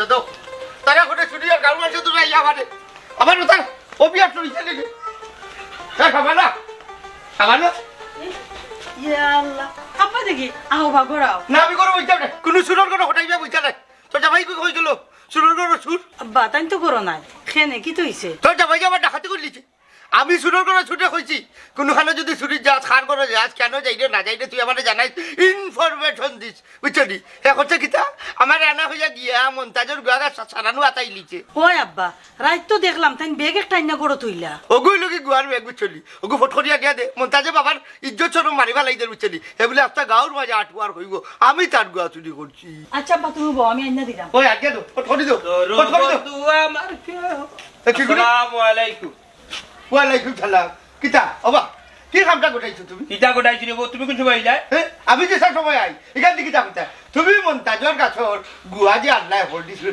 দাও তারা কোটে ছুটি আর গাড়ি আছে তুমি আইয়া আমার তার অভিয়াস হইছে নাকি হ্যাঁ খাবার না ইয়া আল্লাহ আপা দেখি আহো ভাগরাও না আমি করো বইতা না কোনো সুরের কোনো হটাইবা বইতা না তোর জামাই কই কইছিল সুরের কোনো সুর আব্বা তাই তো করো নাই খেনে কি তো হইছে তোর জামাই আমার ডাকাতি করলিছে আমি সুরের কোনো ছুটে কইছি কোনখানে যদি ছুটির যাস খার করে যাস কেন যাইরে না যাইরে তুই আমারে জানাই ইনফরমেশন দিস বুঝছনি হে করছে কিতা আমার আনা হইয়া গিয়া মন্তাজের গুয়াগা সারানো আতাই লিছে ওই আব্বা রাত তো দেখলাম তাই বেগ একটা আইনা গড়ো তুইলা ওগুই লোকে গুয়ার বেগ বুঝছনি ওগু ফটফটিয়া দিয়া দে মন্তাজে বাবার ইজ্জত সরম মারিবা লাইদের বুঝছনি এগুলো একটা গাঁর মাঝে আটুয়ার হইব আমি তার গুয়া চুরি করছি আচ্ছা আব্বা তুমি বউ আমি আইনা দিলাম ওই আগে দো ফটফটি দো ফটফটি দো আসসালামু আলাইকুম ওয়ালাইকুম সালাম কিতা ওবা কি কামটা গোটাইছো তুমি কিতা গোটাইছি রে তুমি কোন সময় আইলা আমি যে সব সময় আই এখান থেকে কিতা কিতা তুমি মন্তাজর গাছর গুয়া যে আল্লাহ হল দিছিল